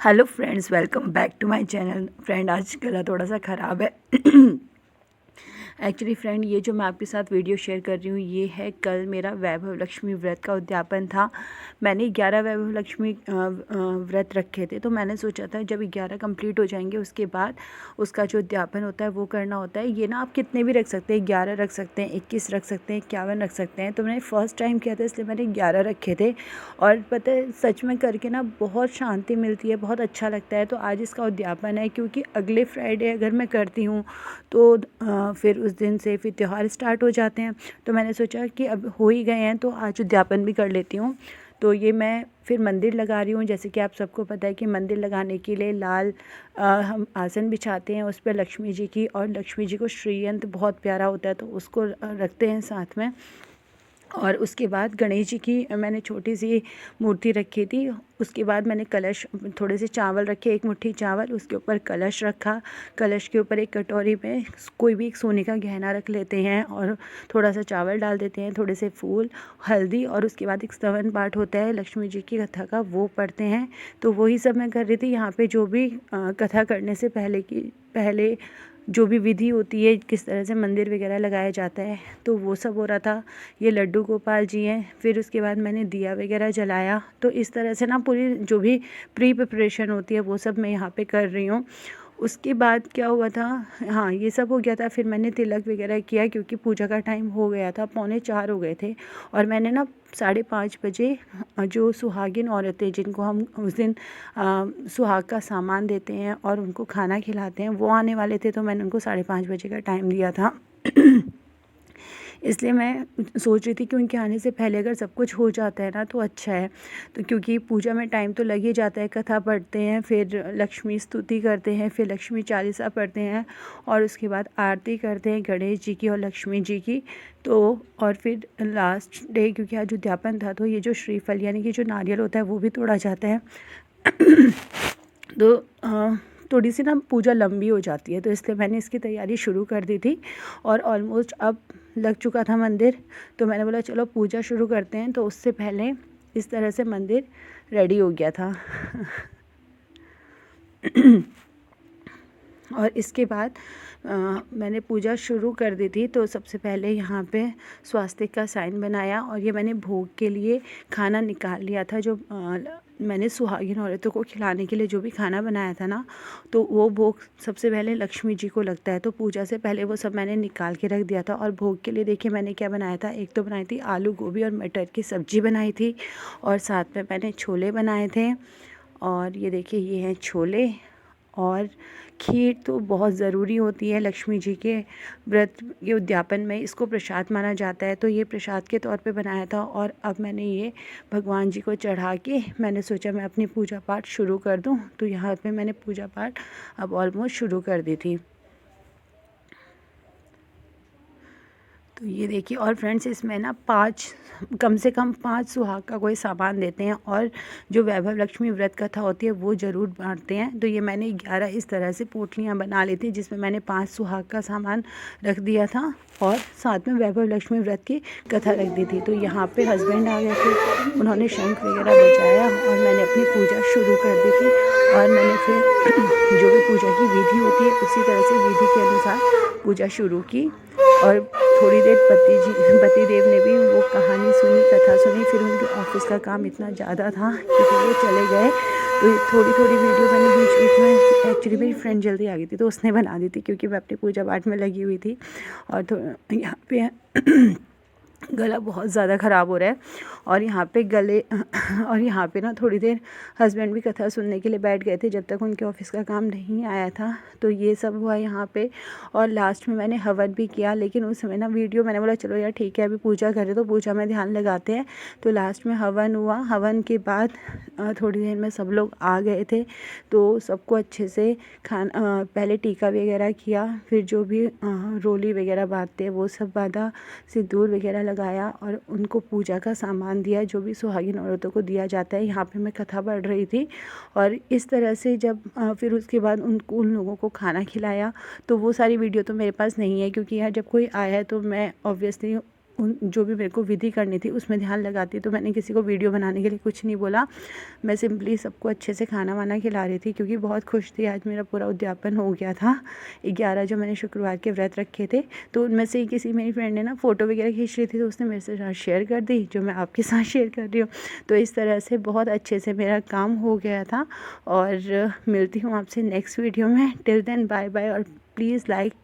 Hello friends, welcome back to my channel. Friend, आज गला थोड़ा सा ख़राब है। एक्चुअली फ्रेंड, ये जो मैं आपके साथ वीडियो शेयर कर रही हूँ, ये है कल मेरा वैभव लक्ष्मी व्रत का उद्यापन था। मैंने 11 वैभव लक्ष्मी व्रत रखे थे, तो मैंने सोचा था जब 11 कंप्लीट हो जाएंगे उसके बाद उसका जो उद्यापन होता है वो करना होता है। ये ना आप कितने भी रख सकते हैं, 11 रख सकते हैं, 21 रख सकते हैं, 51 रख सकते हैं। तो मैंने फ़र्स्ट टाइम किया था इसलिए मैंने 11 रखे थे। और पता है, सच में करके ना बहुत शांति मिलती है, बहुत अच्छा लगता है। तो आज इसका उद्यापन है, क्योंकि अगले फ्राइडे अगर मैं करती हूँ तो फिर उस दिन से फिर त्यौहार स्टार्ट हो जाते हैं। तो मैंने सोचा कि अब हो ही गए हैं तो आज उद्यापन भी कर लेती हूँ। तो ये मैं फिर मंदिर लगा रही हूँ। जैसे कि आप सबको पता है कि मंदिर लगाने के लिए लाल हम आसन बिछाते हैं, उस पर लक्ष्मी जी की, और लक्ष्मी जी को श्रीयंत्र बहुत प्यारा होता है तो उसको रखते हैं साथ में। और उसके बाद गणेश जी की मैंने छोटी सी मूर्ति रखी थी। उसके बाद मैंने कलश, थोड़े से चावल रखे, एक मुट्ठी चावल, उसके ऊपर कलश रखा। कलश के ऊपर एक कटोरी में कोई भी एक सोने का गहना रख लेते हैं और थोड़ा सा चावल डाल देते हैं, थोड़े से फूल, हल्दी, और उसके बाद एक स्तवन पाठ होता है लक्ष्मी जी की कथा का, वो पढ़ते हैं। तो वही सब मैं कर रही थी। यहाँ पे जो भी कथा करने से पहले जो भी विधि होती है, किस तरह से मंदिर वगैरह लगाया जाता है, तो वो सब हो रहा था। ये लड्डू गोपाल जी हैं। फिर उसके बाद मैंने दिया वगैरह जलाया। तो इस तरह से ना पूरी जो भी प्री प्रिपरेशन होती है वो सब मैं यहाँ पे कर रही हूँ। उसके बाद क्या हुआ था, हाँ, ये सब हो गया था। फिर मैंने तिलक वगैरह किया, क्योंकि पूजा का टाइम हो गया था, 3:45 हो गए थे। और मैंने ना 5:30 बजे जो सुहागिन औरतें जिनको हम उस दिन सुहाग का सामान देते हैं और उनको खाना खिलाते हैं, वो आने वाले थे। तो मैंने उनको 5:30 बजे का टाइम दिया था। इसलिए मैं सोच रही थी कि उनके आने से पहले अगर सब कुछ हो जाता है ना तो अच्छा है। तो क्योंकि पूजा में टाइम तो लग ही जाता है, कथा पढ़ते हैं, फिर लक्ष्मी स्तुति करते हैं, फिर लक्ष्मी चालीसा पढ़ते हैं, और उसके बाद आरती करते हैं गणेश जी की और लक्ष्मी जी की। तो और फिर लास्ट डे, क्योंकि आज उद्यापन था, तो ये जो श्रीफल यानी कि जो नारियल होता है वो भी तोड़ा जाता है। तो थोड़ी सी ना पूजा लंबी हो जाती है, तो इसलिए मैंने इसकी तैयारी शुरू कर दी थी। और ऑलमोस्ट अब लग चुका था मंदिर, तो मैंने बोला चलो पूजा शुरू करते हैं। तो उससे पहले इस तरह से मंदिर रेडी हो गया था। और इसके बाद मैंने पूजा शुरू कर दी थी। तो सबसे पहले यहाँ पे स्वास्तिक का साइन बनाया, और ये मैंने भोग के लिए खाना निकाल लिया था। जो मैंने सुहागिन औरतों को खिलाने के लिए जो भी खाना बनाया था ना, तो वो भोग सबसे पहले लक्ष्मी जी को लगता है। तो पूजा से पहले वो सब मैंने निकाल के रख दिया था। और भोग के लिए देखिए मैंने क्या बनाया था। एक तो बनाई थी आलू गोभी और मटर की सब्ज़ी बनाई थी, और साथ में मैंने छोले बनाए थे। और ये देखिए, ये हैं छोले। और खीर तो बहुत ज़रूरी होती है लक्ष्मी जी के व्रत के उद्यापन में, इसको प्रसाद माना जाता है। तो ये प्रसाद के तौर पे बनाया था। और अब मैंने ये भगवान जी को चढ़ा के मैंने सोचा मैं अपनी पूजा पाठ शुरू कर दूं। तो यहाँ पे मैंने पूजा पाठ अब ऑलमोस्ट शुरू कर दी थी। तो ये देखिए, और फ्रेंड्स, इसमें ना कम से कम 5 सुहाग का कोई सामान देते हैं, और जो वैभव लक्ष्मी व्रत कथा होती है वो ज़रूर बांटते हैं। तो ये मैंने 11 इस तरह से पोटलियाँ बना ली थी, जिसमें मैंने 5 सुहाग का सामान रख दिया था, और साथ में वैभव लक्ष्मी व्रत की कथा रख दी थी। तो यहाँ पे हस्बैंड आ गए थे, उन्होंने शंख वगैरह बजाया, और मैंने अपनी पूजा शुरू कर दी थी। और मैंने फिर जो भी पूजा की विधि होती है उसी तरह से विधि के अनुसार पूजा शुरू की। और थोड़ी देर पति देव ने भी वो कहानी सुनी, कथा सुनी। फिर उनके ऑफिस का काम इतना ज़्यादा था कि फिर वो चले गए। तो थोड़ी थोड़ी वीडियो मैंने बीच बीच में, एक्चुअली मेरी फ्रेंड जल्दी आ गई थी तो उसने बना दी थी, क्योंकि मैं अपनी पूजा पाठ में लगी हुई थी। और तो यहाँ पे गला बहुत ज़्यादा ख़राब हो रहा है। और यहाँ पे ना थोड़ी देर हस्बैंड भी कथा सुनने के लिए बैठ गए थे, जब तक उनके ऑफिस का काम नहीं आया था। तो ये सब हुआ यहाँ पे। और लास्ट में मैंने हवन भी किया, लेकिन उस समय ना वीडियो, मैंने बोला चलो यार ठीक है, अभी पूजा करें तो पूजा में ध्यान लगाते हैं। तो लास्ट में हवन हुआ। हवन के बाद थोड़ी देर में सब लोग आ गए थे, तो सबको अच्छे से पहले टीका वगैरह किया, फिर जो भी रोली वगैरह बांधते हैं वो सब बांधा, सिंदूर वगैरह लगाया, और उनको पूजा का सामान दिया जो भी सुहागिन औरतों को दिया जाता है। यहाँ पे मैं कथा पढ़ रही थी। और इस तरह से जब फिर उसके बाद उन लोगों को खाना खिलाया। तो वो सारी वीडियो तो मेरे पास नहीं है, क्योंकि यहाँ जब कोई आया है तो मैं ऑब्वियसली उन जो भी मेरे को विधि करनी थी उसमें ध्यान लगाती, तो मैंने किसी को वीडियो बनाने के लिए कुछ नहीं बोला। मैं सिंपली सबको अच्छे से खाना वाना खिला रही थी, क्योंकि बहुत खुश थी। आज मेरा पूरा उद्यापन हो गया था। 11 जो मैंने शुक्रवार के व्रत रखे थे, तो उनमें से ही किसी मेरी फ्रेंड ने ना फ़ोटो वगैरह खींच रही थी, तो उसने मेरे से साथ शेयर कर दी, जो मैं आपके साथ शेयर कर रही हूँ। तो इस तरह से बहुत अच्छे से मेरा काम हो गया था। और मिलती हूँ आपसे नेक्स्ट वीडियो में। टिल देन बाय बाय, और प्लीज़ लाइक